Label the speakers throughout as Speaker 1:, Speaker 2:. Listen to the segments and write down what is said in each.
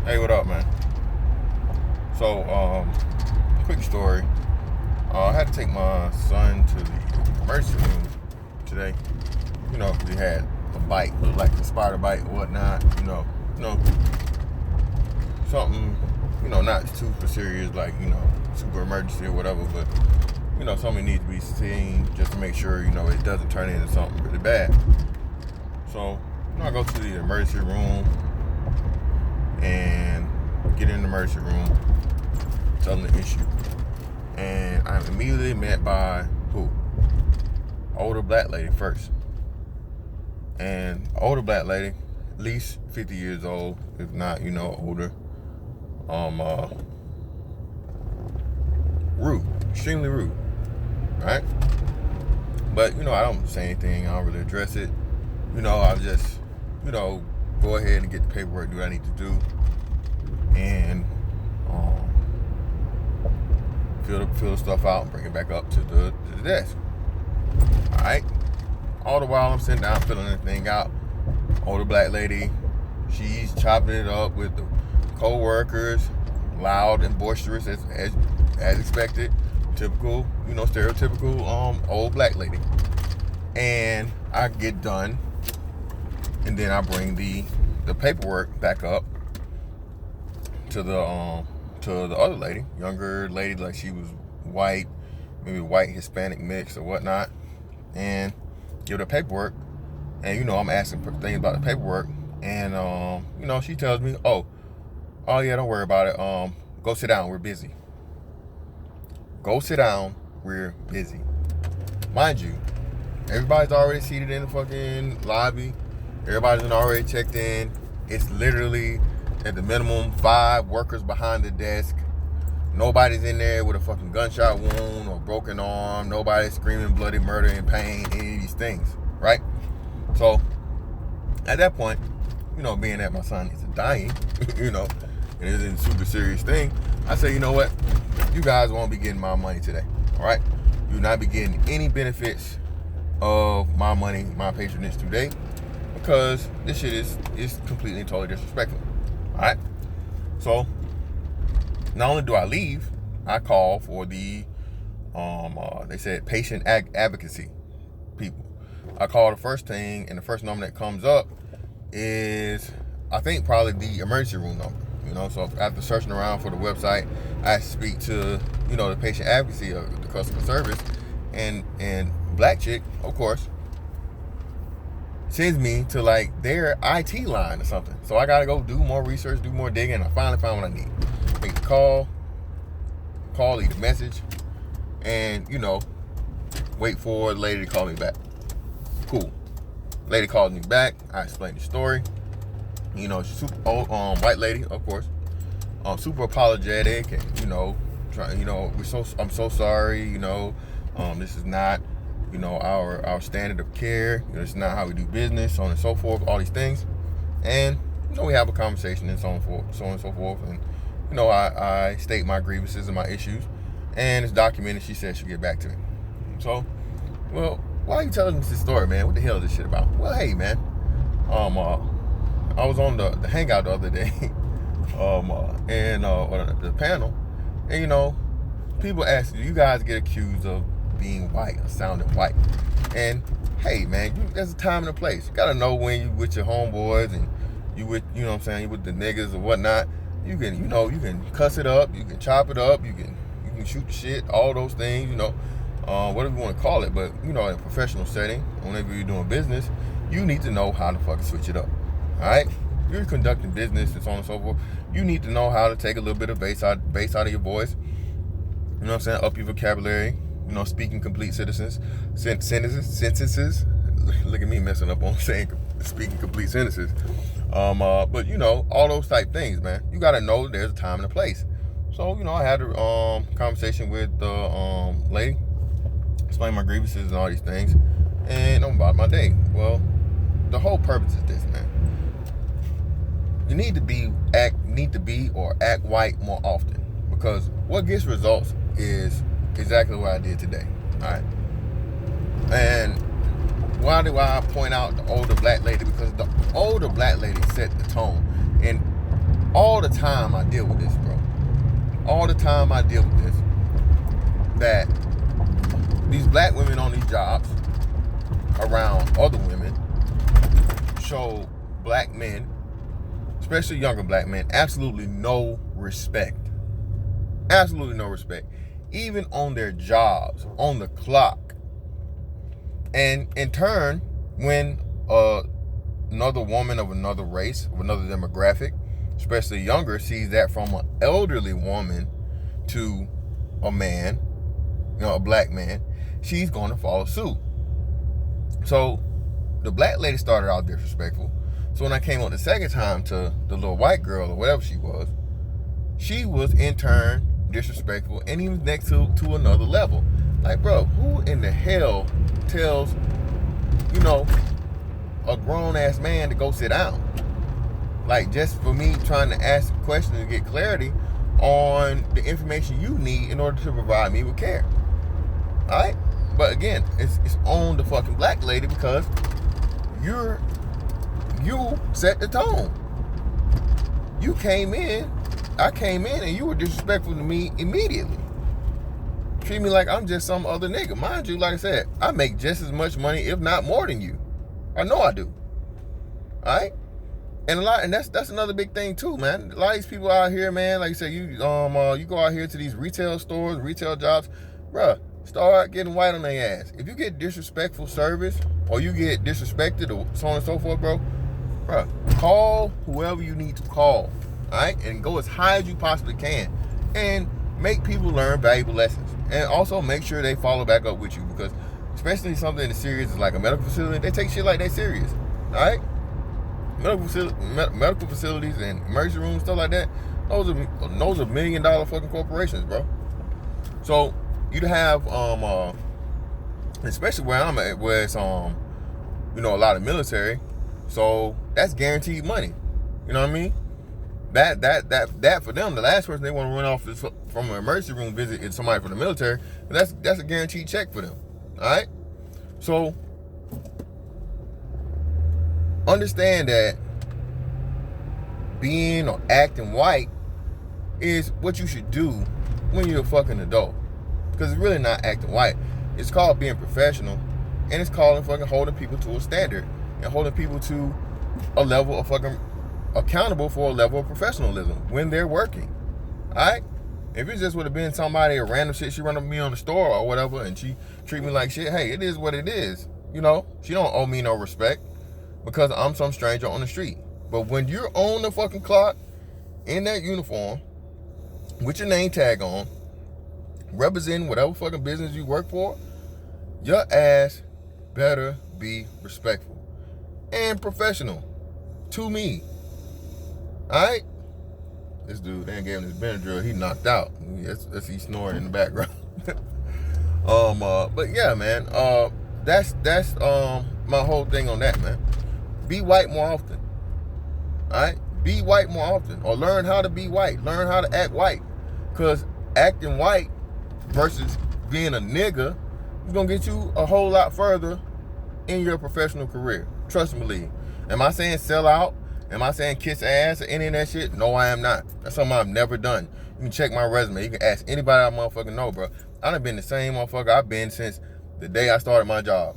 Speaker 1: Hey, what up, man? So, quick story. I had to take my son to the emergency room today. You know, 'cause he had a bite, looked like a spider bite or whatnot. Something, not super serious, like super emergency or whatever. But something needs to be seen just to make sure it doesn't turn into something really bad. So, I go to the emergency room and get in the emergency room, tell them the issue. And I'm immediately met by who? Older black lady first. And older black lady, at least 50 years old, if not, older. Rude, extremely rude, right? But, I don't say anything, I don't really address it. I just, go ahead and get the paperwork, do what I need to do. And fill the stuff out and bring it back up to the desk. Alright? All the while I'm sitting down filling everything out. Older black lady, she's chopping it up with the co-workers, loud and boisterous as expected. Typical, stereotypical old black lady. And I get done, and then I bring the paperwork back up to the other lady, younger lady, like she was white, maybe white Hispanic mix or whatnot, and give her paperwork. And I'm asking for things about the paperwork, and she tells me, oh yeah, don't worry about it. Go sit down, we're busy. Go sit down, we're busy. Mind you, everybody's already seated in the fucking lobby. Everybody's been already checked in. It's literally at the minimum 5 workers behind the desk. Nobody's in there with a fucking gunshot wound or broken arm. Nobody's screaming bloody murder and pain, any of these things, right? So at that point, being that my son is dying, and it isn't a super serious thing, I say, you know what? You guys won't be getting my money today, all right? You will not be getting any benefits of my money, my patronage today, because this shit is completely and totally disrespectful. All right. So not only do I leave, I call for the they said patient advocacy people. I call the first thing, and the first number that comes up is, I think, probably the emergency room number. So after searching around for the website, I speak to the patient advocacy of the customer service, and black chick, of course, sends me to like their IT line or something. So I gotta go do more research, do more digging, and I finally found what I need. Make the call, leave a message, and wait for the lady to call me back. Cool. Lady calls me back. I explain the story. She's super old, white lady, of course. Super apologetic, and I'm so sorry. This is not our standard of care. It's not how we do business, so on and so forth, all these things. And, we have a conversation and so on and so forth. And, I state my grievances and my issues, and it's documented. She said she'll get back to me. So, well, why are you telling us this story, man? What the hell is this shit about? Well, hey, man, I was on the hangout the other day, and the panel, and, people ask, do you guys get accused of being white or sounding white? And hey, man, there's a time and a place. You gotta know when you with your homeboys and you with, you with the niggas or whatnot. You can, you can cuss it up, you can chop it up, you can shoot the shit, all those things, whatever you want to call it. But in a professional setting, whenever you're doing business, you need to know how to fucking switch it up. All right, you're conducting business and so on and so forth. You need to know how to take a little bit of bass out of your voice. Up your vocabulary. Speaking complete sentences. Look at me messing up on saying speaking complete sentences. But all those type things, man. You gotta know there's a time and a place. So I had a conversation with the lady, explain my grievances and all these things, and I'm about my day. Well, the whole purpose is this, man. You need to be or act white more often, because what gets results is exactly what I did today. All right. And why do I point out the older black lady? Because the older black lady set the tone. And all the time I deal with this, bro. All the time I deal with this. That these black women on these jobs around other women show black men, especially younger black men, absolutely no respect. Absolutely no respect. Even on their jobs, on the clock. And in turn, when another woman of another race, of another demographic, especially younger, sees that from an elderly woman to a man, a black man, she's going to follow suit. So the black lady started out disrespectful. So when I came up the second time to the little white girl or whatever she was in turn disrespectful, and even next to another level. Like, bro, who in the hell tells, a grown-ass man to go sit down? Like, just for me trying to ask questions and get clarity on the information you need in order to provide me with care. Alright? But again, it's on the fucking black lady, because you set the tone. You came in, I came in, and you were disrespectful to me immediately. Treat me like I'm just some other nigga. Mind you, like I said, I make just as much money, if not more than you. I know I do. Alright? And that's another big thing too, man. A lot of these people out here, man, like you said, you go out here to these retail stores, retail jobs, bruh, start getting white on their ass. If you get disrespectful service, or you get disrespected, or so on and so forth, bruh, call whoever you need to call, alright? And go as high as you possibly can. And make people learn valuable lessons. And also make sure they follow back up with you, because especially something as serious as like a medical facility, they take shit like that serious, alright? Medical facilities and emergency rooms, stuff like that, those are $1 million fucking corporations, bro. So you'd have especially where I'm at, where it's a lot of military, so that's guaranteed money. You know what I mean? That for them, the last person they want to run off is from an emergency room visit is somebody from the military, and that's a guaranteed check for them. All right, so understand that being or acting white is what you should do when you're a fucking adult, because it's really not acting white. It's called being professional, and it's called fucking holding people to a standard and holding people to a level of fucking accountable for a level of professionalism when they're working. Alright? If it just would have been somebody, a random shit, she run up to me on the store or whatever, and she treat me like shit, hey, it is what it is. She don't owe me no respect because I'm some stranger on the street. But when you're on the fucking clock, in that uniform, with your name tag on, representing whatever fucking business you work for, your ass better be respectful and professional to me. Alright? This dude, they gave him this Benadryl, he knocked out. That's he snoring in the background. But yeah, man, that's my whole thing on that, man. Be white more often. Alright? Be white more often. Or learn how to be white. Learn how to act white. Because acting white versus being a nigga is going to get you a whole lot further in your professional career. Trust me, believe. Am I saying sell out? Am I saying kiss ass or any of that shit? No, I am not. That's something I've never done. You can check my resume. You can ask anybody I motherfucking know, bro. I done been the same motherfucker I've been since the day I started my job.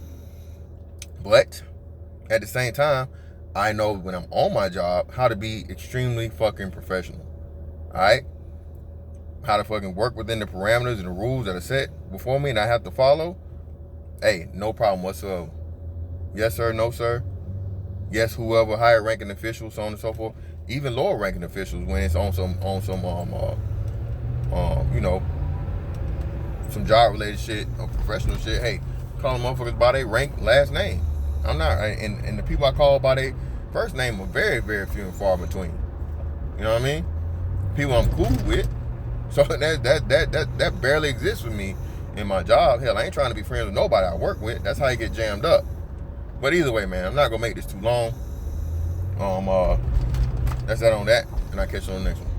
Speaker 1: But at the same time, I know when I'm on my job how to be extremely fucking professional. Alright? How to fucking work within the parameters and the rules that are set before me and I have to follow. Hey, no problem whatsoever. Yes, sir. No, sir. Yes, whoever, higher ranking officials, so on and so forth. Even lower ranking officials, when it's on some some job related shit or professional shit. Hey, call them motherfuckers by their rank last name. I'm not, and the people I call by their first name are very, very few and far between. You know what I mean? People I'm cool with. So that barely exists with me in my job. Hell, I ain't trying to be friends with nobody I work with. That's how you get jammed up. But either way, man, I'm not gonna make this too long. That's that on that, and I'll catch you on the next one.